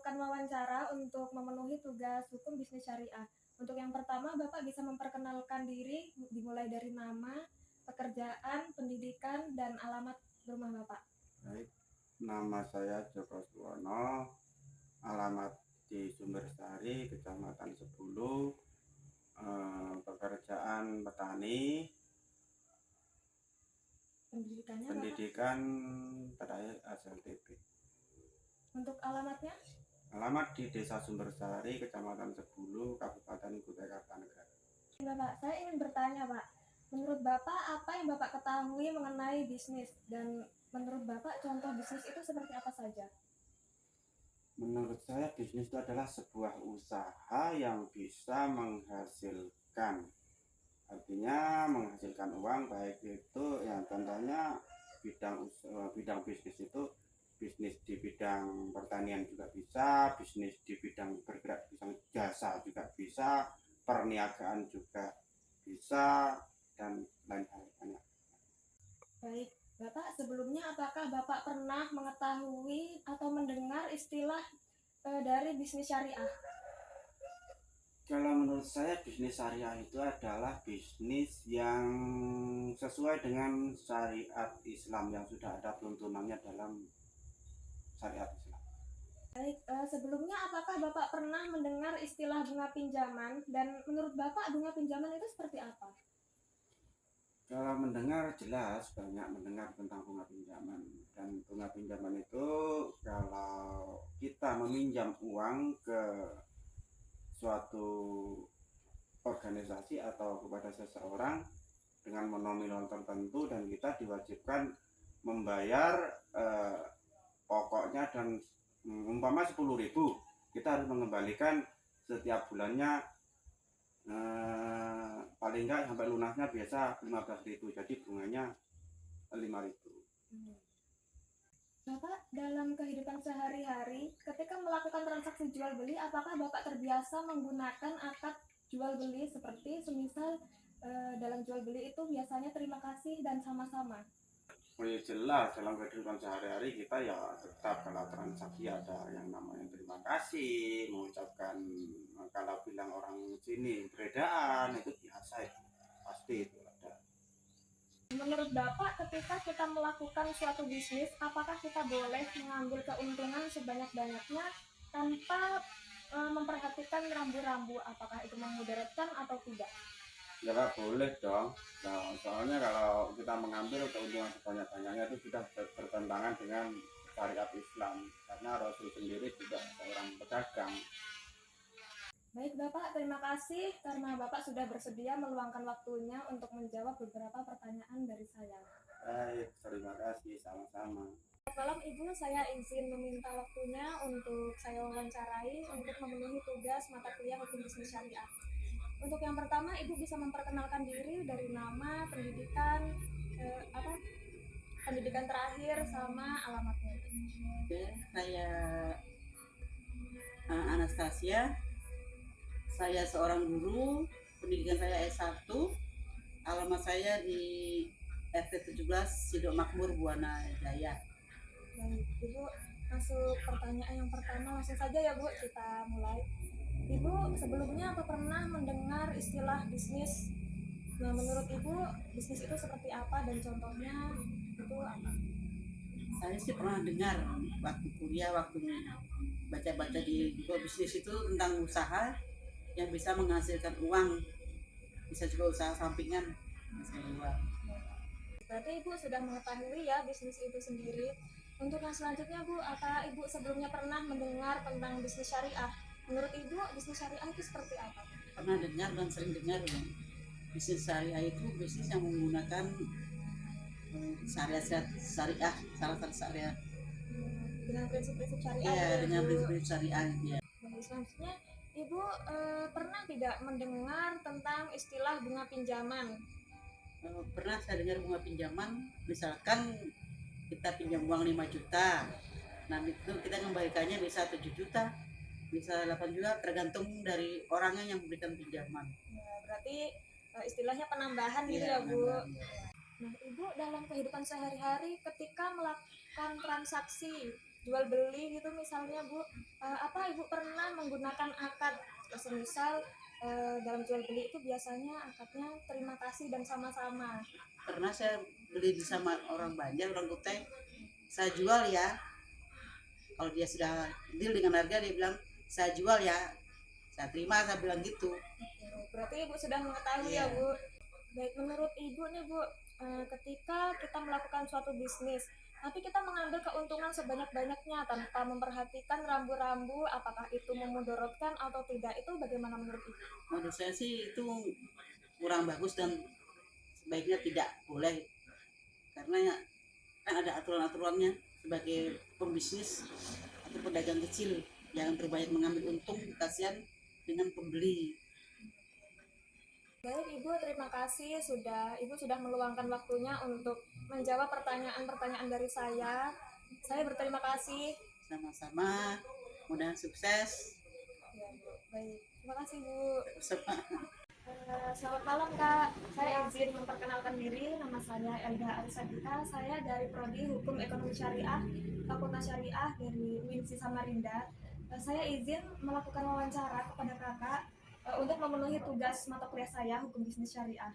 melakukan wawancara untuk memenuhi tugas hukum bisnis syariah. Untuk yang pertama, Bapak bisa memperkenalkan diri, dimulai dari nama, pekerjaan, pendidikan, dan alamat rumah Bapak. Baik, nama saya Joko Suwono, alamat di Sumbersari, Kecamatan Sebulu, pekerjaan petani, Pendidikannya Bapak? pendidikan terakhir SLTB. Untuk alamatnya? Alamat di Desa Sumbersari, Kecamatan Sebulu, Kabupaten Kutai Kartanegara. Bapak, saya ingin bertanya Pak, menurut Bapak apa yang Bapak ketahui mengenai bisnis? Dan menurut Bapak contoh bisnis itu seperti apa saja? Menurut saya bisnis itu adalah sebuah usaha yang bisa menghasilkan, artinya menghasilkan uang, baik itu ya contohnya bidang bisnis itu bisnis di bidang pertanian juga bisa, bisnis di bidang bergerak bidang jasa juga bisa, perniagaan juga bisa, dan lain hal banyak. Baik, Bapak sebelumnya apakah Bapak pernah mengetahui atau mendengar istilah dari bisnis syariah? Kalau menurut saya bisnis syariah itu adalah bisnis yang sesuai dengan syariat Islam yang sudah ada tuntunannya dalam syariat Islam. Baik, sebelumnya apakah Bapak pernah mendengar istilah bunga pinjaman? Dan menurut Bapak bunga pinjaman itu seperti apa? Kalau mendengar jelas banyak mendengar tentang bunga pinjaman, dan bunga pinjaman itu kalau kita meminjam uang ke suatu organisasi atau kepada seseorang dengan nominal tertentu dan kita diwajibkan membayar pokoknya dan umpama 10.000, kita harus mengembalikan setiap bulannya paling enggak sampai lunasnya biasa 15.000, jadi bunganya 5.000. Bapak dalam kehidupan sehari-hari ketika melakukan transaksi jual beli, apakah Bapak terbiasa menggunakan akad jual beli seperti semisal dalam jual beli itu biasanya terima kasih dan sama-sama? Oh ya jelas, dalam kehidupan sehari-hari kita ya tetap kalau transaksi ada yang namanya terima kasih, mengucapkan kalau bilang orang sini beredaan itu biasa, itu pasti itu ada. Menurut Bapak, ketika kita melakukan suatu bisnis, apakah kita boleh mengambil keuntungan sebanyak-banyaknya tanpa memperhatikan rambu-rambu, apakah itu memudaratkan atau tidak? Ya boleh dong. Nah, soalnya kalau kita mengambil keuntungan sebanyak-banyaknya itu sudah bertentangan dengan syariat Islam, karena Rasul sendiri juga seorang pedagang. Baik Bapak, terima kasih karena Bapak sudah bersedia meluangkan waktunya untuk menjawab beberapa pertanyaan dari saya. Baik, terima kasih, sama-sama. Malam Ibu, saya izin meminta waktunya untuk saya wawancarai untuk memenuhi tugas mata kuliah hukum bisnis syariah. Untuk yang pertama, Ibu bisa memperkenalkan diri dari nama, pendidikan, pendidikan terakhir sama alamatnya. Oke, saya Anastasia. Saya seorang guru, pendidikan saya S1. Alamat saya di RT 17 Sidok Makmur, Buana Jaya. Baik, Ibu masuk pertanyaan yang pertama langsung saja ya Bu, kita mulai. Ibu sebelumnya apa pernah mendengar istilah bisnis? Nah, menurut Ibu bisnis itu seperti apa dan contohnya itu apa? Saya sih pernah dengar waktu kuliah, waktu baca-baca di buku bisnis itu tentang usaha yang bisa menghasilkan uang, bisa juga usaha sampingan menghasilkan uang. Berarti Ibu sudah mengetahui ya bisnis itu sendiri. Untuk yang selanjutnya Bu, apa Ibu sebelumnya pernah mendengar tentang bisnis syariah? Menurut Ibu bisnis syariah itu seperti apa? Pernah dengar dan sering dengar ya. Bisnis syariah itu bisnis yang menggunakan syariah, salah satu syariah. Dengan prinsip-prinsip syariah. Iya, dengan prinsip-prinsip syariah ya. Selanjutnya, Ibu pernah tidak mendengar tentang istilah bunga pinjaman? Pernah saya dengar bunga pinjaman, misalkan kita pinjam uang 5 juta, nah itu kita kembalikannya bisa 7 juta, bisa 8 juta, tergantung dari orangnya yang memberikan pinjaman. Ya, berarti istilahnya penambahan gitu ya Bu. Nah Ibu dalam kehidupan sehari-hari ketika melakukan transaksi jual beli gitu misalnya Bu, apa Ibu pernah menggunakan akad? Semisal dalam jual beli itu biasanya akadnya terima kasih dan sama-sama. Pernah saya beli sama orang Banjar, orang Kutai, saya jual ya, kalau dia sudah deal dengan harga dia bilang saya jual ya, saya terima, saya bilang gitu. Berarti Ibu sudah mengetahui ya Iya. Bu. Baik, menurut Ibu nih Bu, ketika kita melakukan suatu bisnis, tapi kita mengambil keuntungan sebanyak-banyaknya tanpa memperhatikan rambu-rambu apakah itu memudaratkan atau tidak, itu bagaimana menurut Ibu? Menurut saya sih itu kurang bagus dan sebaiknya tidak boleh, karena kan ada aturan-aturannya. Sebagai pembisnis atau pedagang kecil jangan terbanyak mengambil untung, kasihan dengan pembeli. Baik Ibu, terima kasih Ibu sudah meluangkan waktunya untuk menjawab pertanyaan-pertanyaan dari saya. Saya berterima kasih. Sama-sama, mudah sukses. Ya, Bu. Baik, terima kasih Bu. Sama. Selamat malam Kak, saya izin memperkenalkan diri, nama saya Elda Arisadita, saya dari Prodi Hukum Ekonomi Syariah, Fakultas Syariah dari UINSI Samarinda. Saya izin melakukan wawancara kepada Kakak untuk memenuhi tugas mata kuliah saya, Hukum Bisnis Syariah.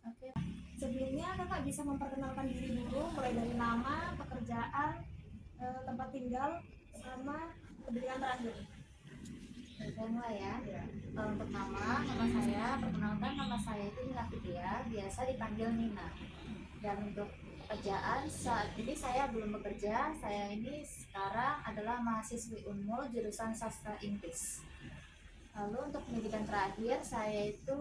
Oke. Sebelumnya Kakak bisa memperkenalkan diri dulu, mulai dari nama, pekerjaan, tempat tinggal, sama pendidikan terakhir. Saya mulai ya. Untuk nama saya, perkenalkan nama saya itu Nina Fitria, biasa dipanggil Nina. Dan untuk pekerjaan saat ini saya belum bekerja, saya ini sekarang adalah mahasiswi Unmul jurusan Sastra Inggris. Lalu untuk pendidikan terakhir, saya itu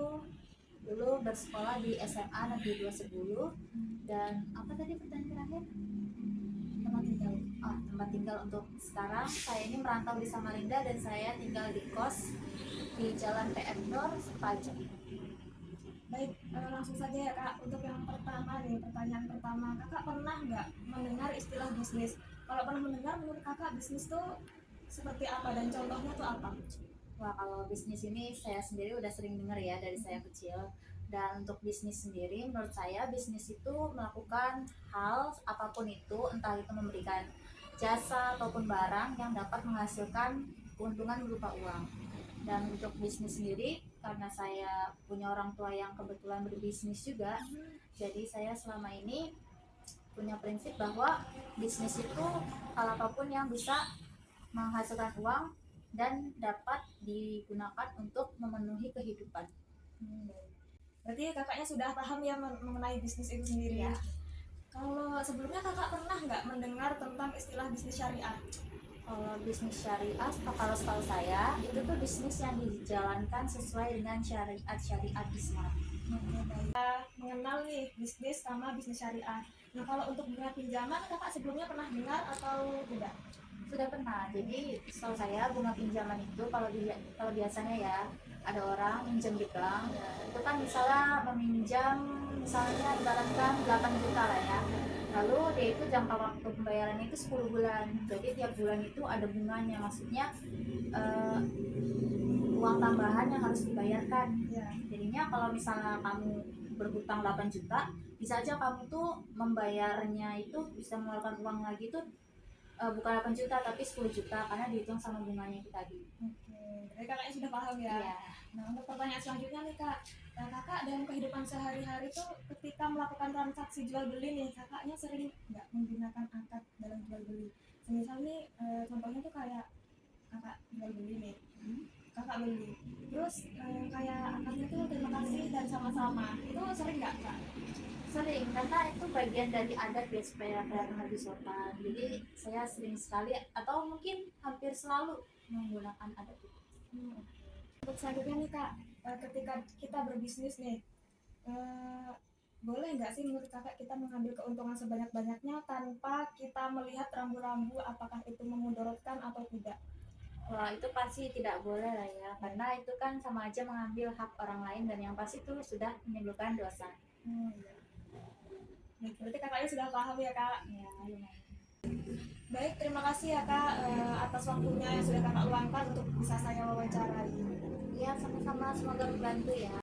dulu bersekolah di SMA Negeri 210. Dan apa tadi pertanyaan terakhir? Tempat tinggal. Tempat tinggal untuk sekarang saya ini merantau di Samarinda dan saya tinggal di kos di Jalan PM Nur Sepaja. Baik, langsung saja ya Kak. Untuk yang pertama nih, pertanyaan pertama, Kakak pernah nggak mendengar istilah bisnis? Kalau pernah mendengar, menurut Kakak bisnis tuh seperti apa dan contohnya tuh apa? Wah, kalau bisnis ini saya sendiri udah sering dengar ya dari saya kecil. Dan untuk bisnis sendiri, menurut saya bisnis itu melakukan hal apapun itu, entah itu memberikan jasa ataupun barang yang dapat menghasilkan keuntungan berupa uang. Dan untuk bisnis sendiri, karena saya punya orang tua yang kebetulan berbisnis juga, jadi saya selama ini punya prinsip bahwa bisnis itu hal apapun yang bisa menghasilkan uang dan dapat digunakan untuk memenuhi kehidupan. Berarti kakaknya sudah paham ya mengenai bisnis itu sendiri ya? Iya. Kalau sebelumnya kakak pernah nggak mendengar tentang istilah bisnis syariah? Kalau bisnis syariah, kalau setahu saya itu tuh bisnis yang dijalankan sesuai dengan syariat Islam. Kita mengenal nih bisnis sama bisnis syariah. Nah kalau untuk bunga pinjaman kakak sebelumnya pernah dengar atau tidak? Sudah pernah. Jadi setahu saya bunga pinjaman itu kalau biasanya ya ada orang minjem di bank, itu kan misalnya meminjam misalnya ibaratkan 8 juta lah ya. Lalu dia itu jangka waktu pembayarannya itu 10 bulan. Jadi tiap bulan itu ada bunganya, maksudnya uang tambahan yang harus dibayarkan. Ya. Jadinya kalau misalnya kamu berhutang 8 juta, bisa aja kamu tuh membayarnya itu bisa mengeluarkan uang lagi tuh bukan 8 juta tapi 10 juta karena dihitung sama bunganya itu tadi. Jadi kakaknya sudah paham ya? Iya. Nah untuk pertanyaan selanjutnya nih kak, nah, kakak dalam kehidupan sehari-hari tuh ketika melakukan transaksi jual beli nih, kakaknya sering nggak menggunakan akad dalam jual beli? Misal nih contohnya tuh kayak kakak jual beli nih, kakak beli, terus kayak akadnya tuh terima kasih dan sama-sama, itu sering nggak kak? Sering, karena itu bagian dari adat ya supaya kelihatan lebih sopan. Jadi saya sering sekali atau mungkin hampir selalu menggunakan adat itu. Untuk selanjutnya nih kak, ketika kita berbisnis nih, boleh nggak sih menurut kakak kita mengambil keuntungan sebanyak-banyaknya tanpa kita melihat rambu-rambu apakah itu memudaratkan atau tidak? Wah, itu pasti tidak boleh lah ya, karena itu kan sama aja mengambil hak orang lain dan yang pasti itu sudah menimbulkan dosa. Iya. Berarti kakaknya sudah paham ya kak? Ya, lumayan. Baik, terima kasih ya kak atas waktunya yang sudah kakak luangkan untuk bisa saya wawancarai. Ya, sama-sama, semoga membantu ya.